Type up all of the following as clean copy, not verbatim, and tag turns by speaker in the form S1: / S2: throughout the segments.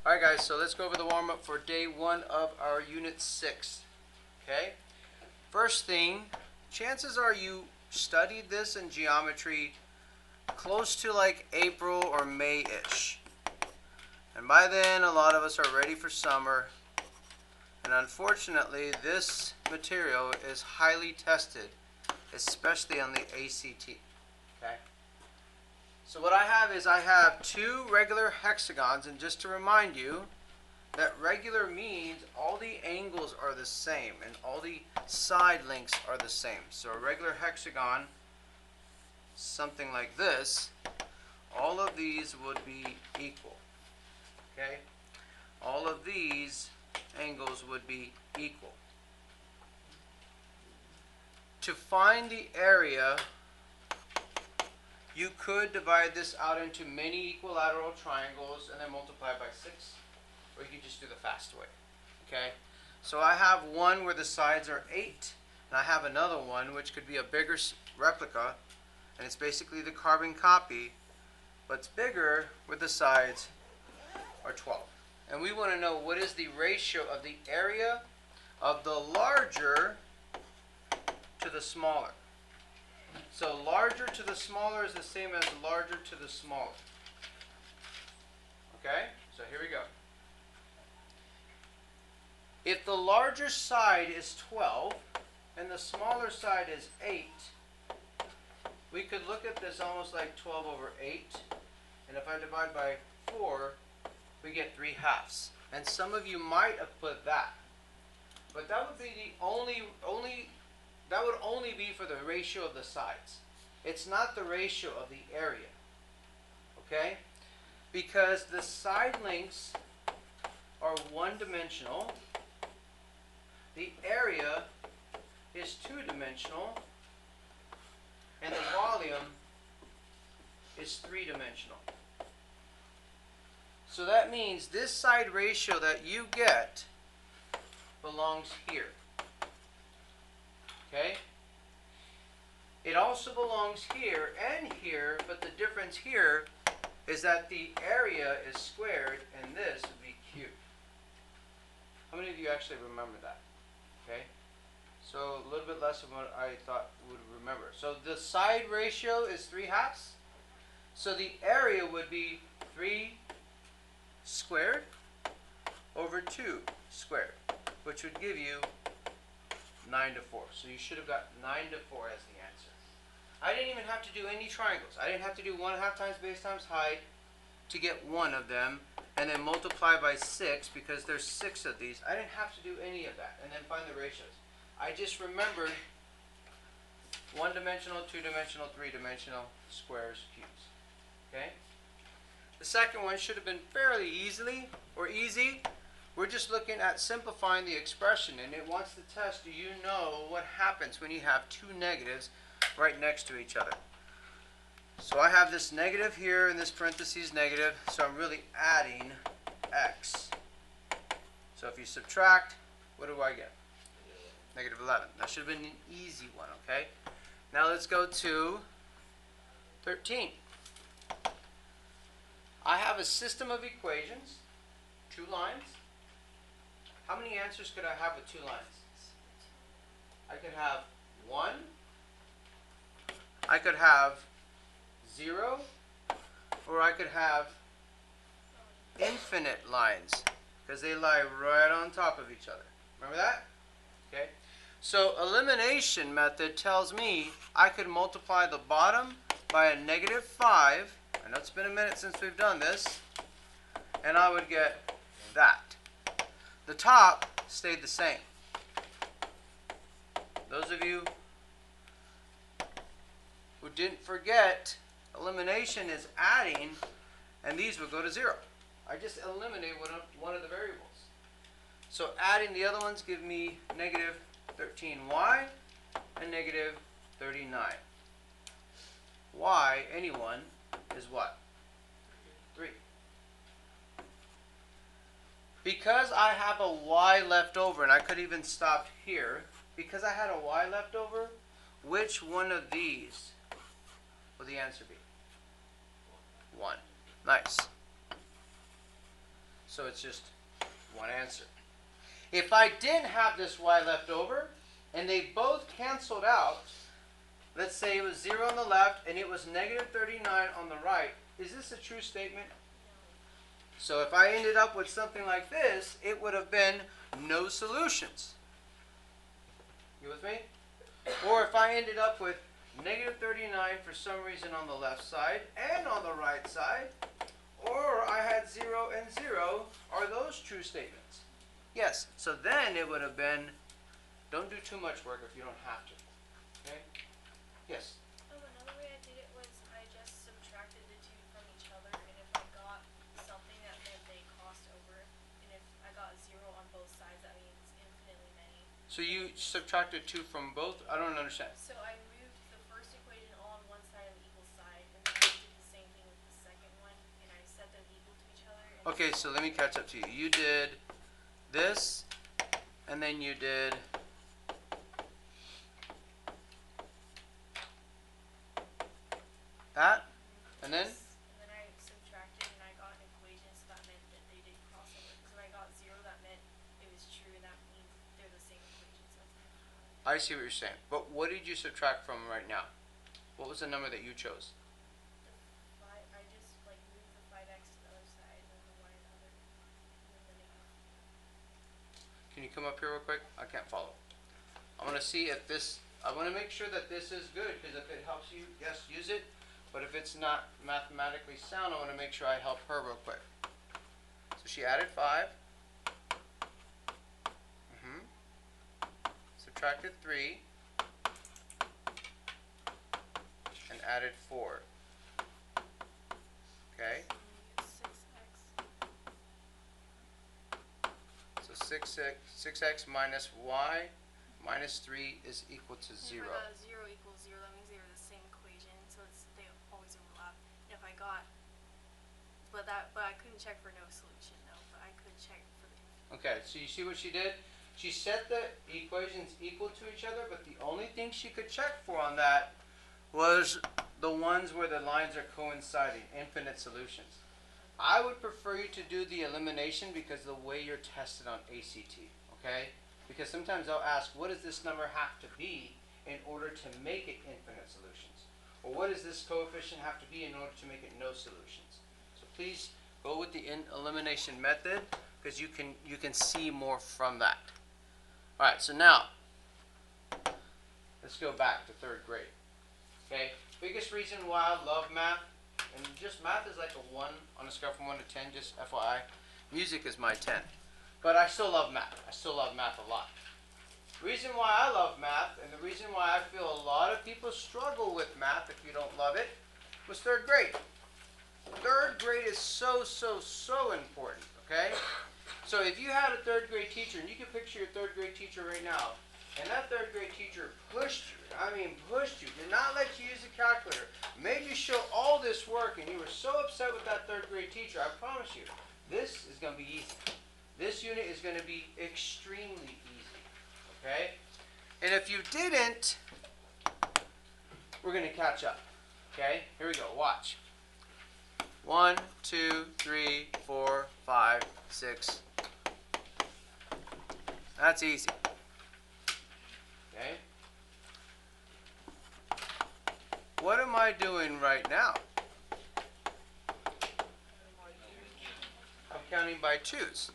S1: Alright guys, so let's go over the warm-up for day 1 of our Unit 6. Okay? First thing, chances are you studied this in geometry close to like April or May-ish. And by then, a lot of us are ready for summer. And unfortunately, this material is highly tested, especially on the ACT. Okay? So what I have two regular hexagons, and just to remind you that regular means all the angles are the same and all the side lengths are the same. So a regular hexagon, something like this, all of these would be equal. Okay? All of these angles would be equal. To find the area, you could divide this out into many equilateral triangles and then multiply by 6. Or you could just do the fast way. Okay? So I have one where the sides are 8. And I have another one which could be a bigger replica. And it's basically the carbon copy. But it's bigger where the sides are 12. And we want to know what is the ratio of the area of the larger to the smaller. So larger to the smaller is the same as larger to the smaller. Okay? So here we go. If the larger side is 12 and the smaller side is 8, we could look at this almost like 12 over 8. And if I divide by 4, we get 3/2. And some of you might have put that. But that would be that would only be for the ratio of the sides. It's not the ratio of the area. Okay? Because the side lengths are one-dimensional. The area is two-dimensional. And the volume is three-dimensional. So that means this side ratio that you get belongs here. Okay? It also belongs here and here, but the difference here is that the area is squared and this would be cubed. How many of you actually remember that? Okay? So a little bit less than what I thought would remember. So the side ratio is 3/2. So the area would be 3 squared over 2 squared, which would give you 9/4. So you should have got 9/4 as the answer. I didn't even have to do any triangles. I didn't have to do 1/2 times base times height to get one of them, and then multiply by 6 because there's 6 of these. I didn't have to do any of that, and then find the ratios. I just remembered one-dimensional, two-dimensional, three-dimensional, squares, cubes. Okay? The second one should have been fairly easy. We're just looking at simplifying the expression, and it wants to test, do you know what happens when you have two negatives right next to each other? So I have this negative here and this parentheses negative, so I'm really adding x. So if you subtract, what do I get? Negative 11. That should have been an easy one, okay? Now let's go to 13. I have a system of equations, 2 lines. How many answers could I have with 2 lines? I could have 1, I could have 0, or I could have infinite lines, because they lie right on top of each other. Remember that? Okay. So elimination method tells me I could multiply the bottom by a -5. I know it's been a minute since we've done this, and I would get that. The top stayed the same. Those of you who didn't forget, elimination is adding, and these would go to 0. I just eliminate one of the variables. So adding the other ones give me -13y and -39. Y, anyone, is what? 3. Because I have a y left over, and I could even stop here, because I had a y left over, which one of these will the answer be? 1. Nice. So it's just one answer. If I didn't have this y left over, and they both canceled out, let's say it was 0 on the left and it was negative 39 on the right, is this a true statement? So if I ended up with something like this, it would have been no solutions. You with me? Or if I ended up with negative 39 for some reason on the left side and on the right side, or I had 0 and 0, are those true statements? Yes. So then it would have been, don't do too much work if you don't have to. Okay? Yes?
S2: Another way I did it was I just subtracted the two from each other, and if I got something that meant they crossed over, and if I got 0 on both sides, that means infinitely many.
S1: So you subtracted 2 from both? I don't understand.
S2: So I moved the first equation all on one side and the equal side, and then I did the same thing with the second one, and I set them equal to each other.
S1: Okay, so let me catch up to you. You did this, and then you did that, and then?
S2: And then I subtracted and I got an equation, so that meant that they did cross over. Because when I got 0, that meant it was true, and that means they're the same equation. So
S1: I see what you're saying. But what did you subtract from right now? What was the number that you chose?
S2: I just like moved the 5x to the other side, and then the y to the other, and then the negative.
S1: Can you come up here real quick? I can't follow. I want to see if this, I want to make sure that this is good, because if it helps you, yes, use it. But if it's not mathematically sound, I want to make sure I help her real quick. So she added 5. Subtracted 3. And added 4. Okay? So 6x minus y minus 3 is equal to 0.
S2: If I got 0 equals 0, that means they were the same equation, so they always overlap. And if I got, but I couldn't check for no solution, no, but I could check for the.
S1: Okay, so you see what she did? She set the equations equal to each other, but the only thing she could check for on that was the ones where the lines are coinciding, infinite solutions. I would prefer you to do the elimination because of the way you're tested on ACT, okay? Because sometimes they'll ask, what does this number have to be in order to make it infinite solutions? Or what does this coefficient have to be in order to make it no solutions? So please go with the elimination method because you can see more from that. All right, so now let's go back to 3rd grade. Okay, biggest reason why I love math, and just math is like a 1 on a scale from 1 to 10, just FYI. Music is my 10. But I still love math. I still love math a lot. The reason why I love math, and the reason why I feel a lot of people struggle with math if you don't love it, was 3rd grade. 3rd grade is so important, okay? So if you had a 3rd grade teacher, and you can picture your 3rd grade teacher right now, and that 3rd grade teacher pushed you, pushed you, did not let you use a calculator, made you show all this work, and you were so upset with that 3rd grade teacher, I promise you, this is going to be easy. This unit is going to be extremely easy, okay? And if you didn't, we're going to catch up, okay? Here we go, watch. 1, 2, 3, 4, 5, 6. That's easy. Okay? What am I doing right now? I'm counting by 2's.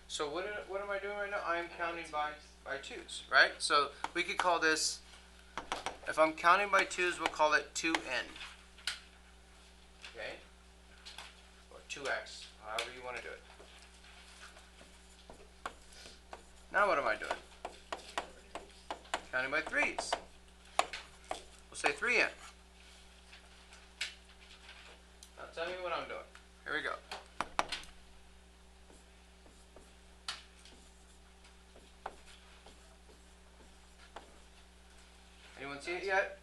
S1: So what am I doing right now? I am counting by 2's, right? So we could call this, if I'm counting by 2's, we'll call it 2n. Okay? Or 2x, however you want to do it. Now what am I doing? Counting by 3's. We'll say 3n. Now tell me what I'm doing. Here we go. Anyone see it yet?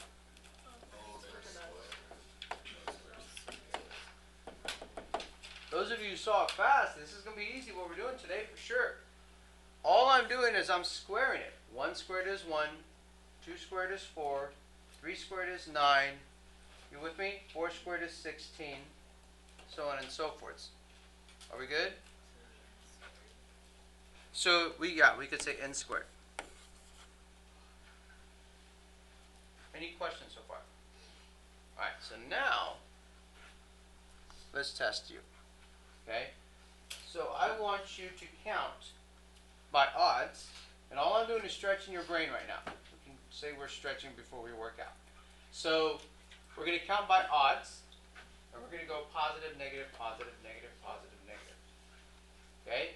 S1: Those of you who saw it fast, this is going to be easy what we're doing today for sure. All I'm doing is I'm squaring it. 1 squared is 1, 2 squared is 4, 3 squared is 9. You with me? 4 squared is 16, so on and so forth. we good? So we could say n squared. Any questions so far? Alright, so now let's test you. Okay? So I want you to count by odds, and all I'm doing is stretching your brain right now. We can say we're stretching before we work out. So we're going to count by odds, and we're going to go positive, negative, positive, negative, positive, negative. Okay?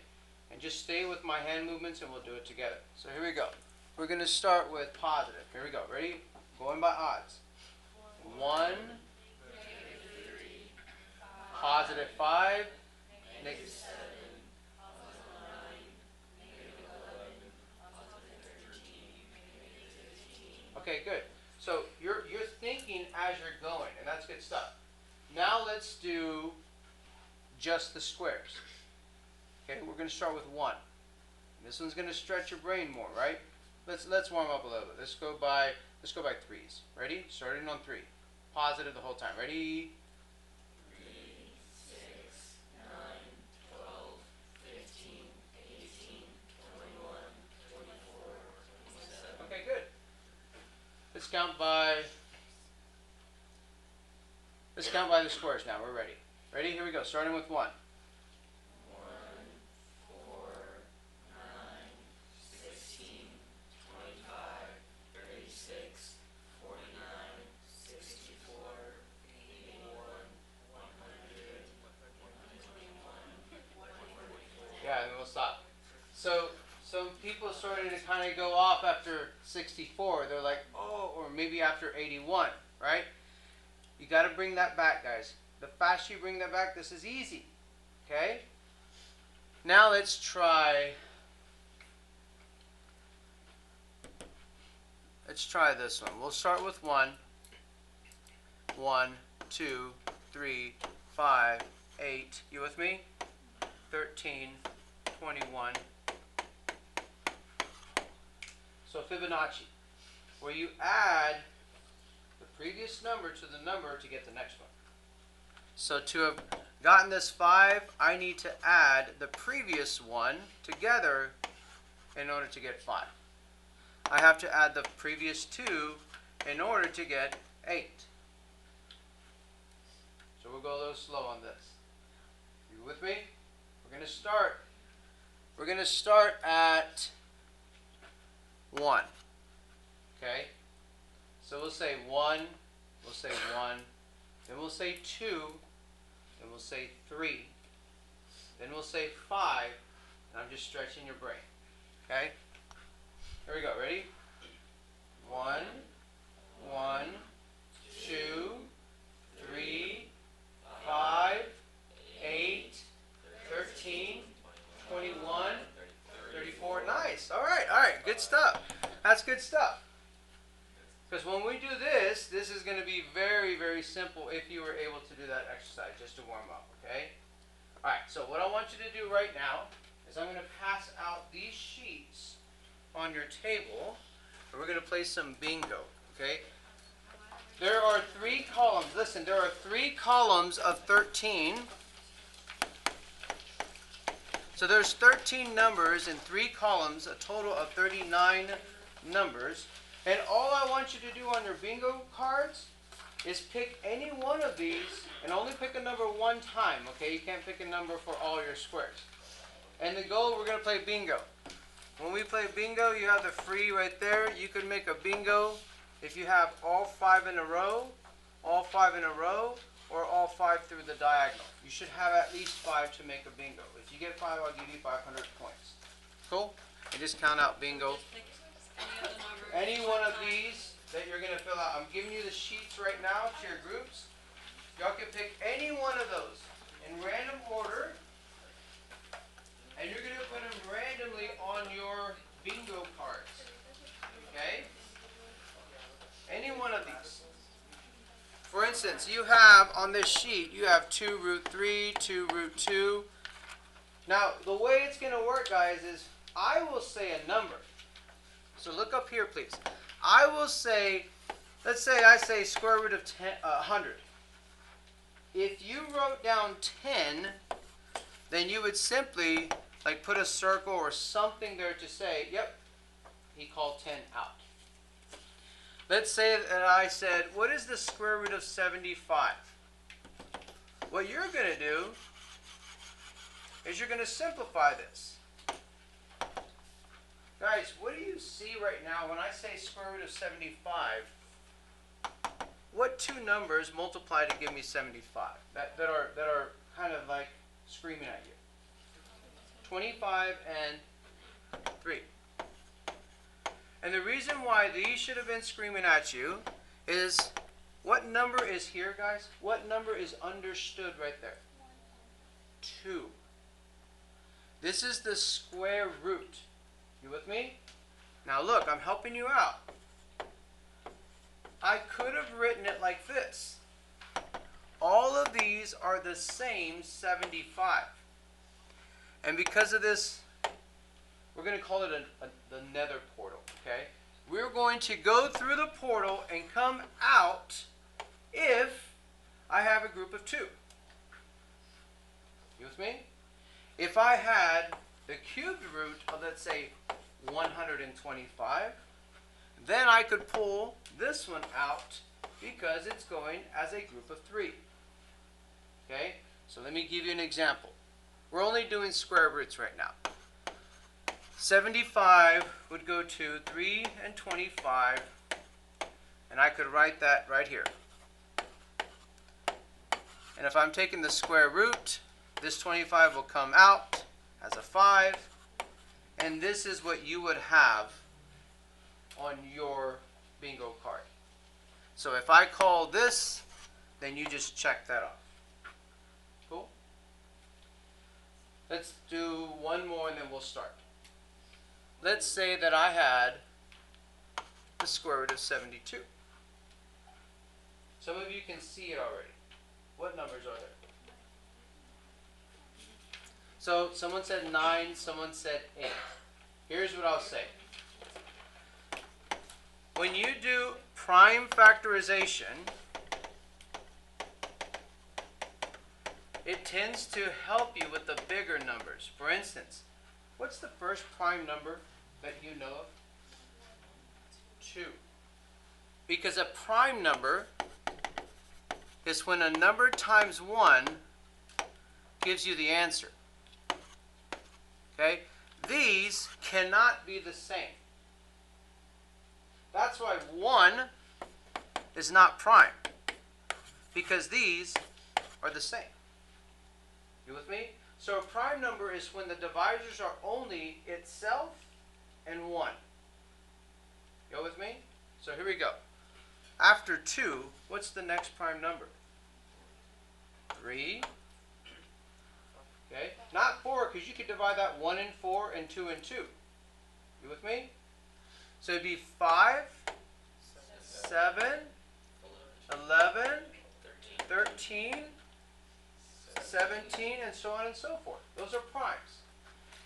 S1: And just stay with my hand movements and we'll do it together. So here we go. We're going to start with positive. Here we go. Ready? Going by odds. 1, positive 5, negative 7. Okay, good. So you're thinking as you're going, and that's good stuff. Now let's do just the squares. Okay, we're going to start with 1. This one's going to stretch your brain more, right? Let's warm up a little bit. Let's go by 3s. Ready? Starting on 3. Positive the whole time. Ready?
S3: 3, 6, 9, 12, 15, 18, 21, 24, 27.
S1: Okay, good. Let's count by the squares now. We're ready. Ready? Here we go. Starting with 1.
S3: 1, 4, 9, 16, 25, 36, 49, 64, 81, 100, 121, 144.
S1: Yeah, and then we'll stop. So some people started to kind of go off after 64. They're like, oh, or maybe after 81, right? You got to bring that back, guys. The faster you bring that back, this is easy. Okay? Now let's try this one. We'll start with 1. 1, 2, 3, 5, 8. You with me? 13, 21. So Fibonacci, where you add the previous number to the number to get the next one. So to have gotten this 5, I need to add the previous one together in order to get 5. I have to add the previous 2 in order to get 8. So we'll go a little slow on this. You with me? We're going to start at 1. Okay? So we'll say 1, then we'll say 2, then we'll say 3, then we'll say 5, and I'm just stretching your brain. Okay? Here we go. Ready? 1, 2, 3, 5, 8, 13, 21, 34. Nice. All right. Good stuff. That's good stuff. Because when we do this is going to be very, very simple if you were able to do that exercise just to warm up, okay? All right, so what I want you to do right now is I'm going to pass out these sheets on your table, and we're going to play some bingo, okay? There are 3 columns. Listen, there are 3 columns of 13. So there's 13 numbers in 3 columns, a total of 39 numbers. And all I want you to do on your bingo cards is pick any one of these and only pick a number 1 time, okay? You can't pick a number for all your squares. And the goal, we're going to play bingo. When we play bingo, you have the free right there. You can make a bingo if you have all 5 in a row, or all 5 through the diagonal. You should have at least 5 to make a bingo. If you get 5, I'll give you 500 points. Cool? And just count out bingo. Any one of these that you're going to fill out. I'm giving you the sheets right now to your groups. Y'all can pick any one of those in random order. And you're going to put them randomly on your bingo cards. Okay? Any one of these. For instance, you have on this sheet, you have 2 root 3, 2 root 2. Now, the way it's going to work, guys, is I will say a number. So look up here, please. I will say, let's say I say square root of 100. If you wrote down 10, then you would simply like put a circle or something there to say, yep, he called 10 out. Let's say that I said, what is the square root of 75? What you're going to do is you're going to simplify this. Guys, what do you see right now when I say square root of 75? What two numbers multiply to give me 75? That are kind of like screaming at you. 25 and 3. And the reason why these should have been screaming at you is, what number is here, guys? What number is understood right there? 2. This is the square root. You with me? Now look, I'm helping you out. I could have written it like this. All of these are the same 75. And because of this, we're going to call it the nether portal, okay? We're going to go through the portal and come out if I have a group of 2. You with me? If I had the cubed root of, let's say, 125, then I could pull this one out because it's going as a group of 3. Okay? So let me give you an example. We're only doing square roots right now. 75 would go to 3 and 25, and I could write that right here. And if I'm taking the square root, this 25 will come out as a 5, and this is what you would have on your bingo card. So if I call this, then you just check that off. Cool? Let's do one more and then we'll start. Let's say that I had the square root of 72. Some of you can see it already. What numbers are there? So someone said 9, someone said 8. Here's what I'll say. When you do prime factorization, it tends to help you with the bigger numbers. For instance, what's the first prime number that you know of? 2. Because a prime number is when a number times 1 gives you the answer. Okay? These cannot be the same. That's why 1 is not prime, because these are the same. You with me? So a prime number is when the divisors are only itself and 1. You with me? So here we go. After 2, what's the next prime number? 3. Okay? Not 4, because you could divide that 1 and 4 and 2 and 2. You with me? So it'd be 5, 7, 11, 13, 17, and so on and so forth. Those are primes.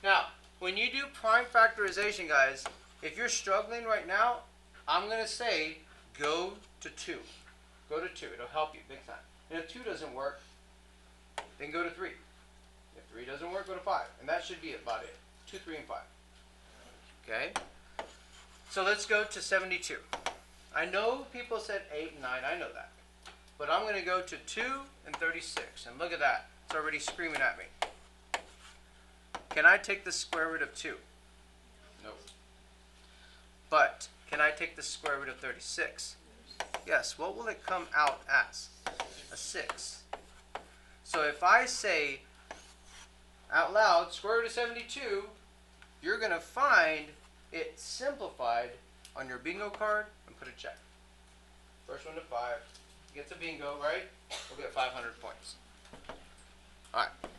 S1: Now, when you do prime factorization, guys, if you're struggling right now, I'm going to say go to 2. Go to 2. It'll help you big time. And if 2 doesn't work, then go to 3. If 3 doesn't work, go to 5. And that should be about it. 2, 3, and 5. Okay? So let's go to 72. I know people said 8 and 9. I know that. But I'm going to go to 2 and 36. And look at that. It's already screaming at me. Can I take the square root of 2? No. But can I take the square root of 36? Yes. What will it come out as? A 6. So if I say out loud square root of 72, you're going to find it simplified on your bingo card and put a check. First one to 5 gets a bingo, right? We'll get 500 points. All right.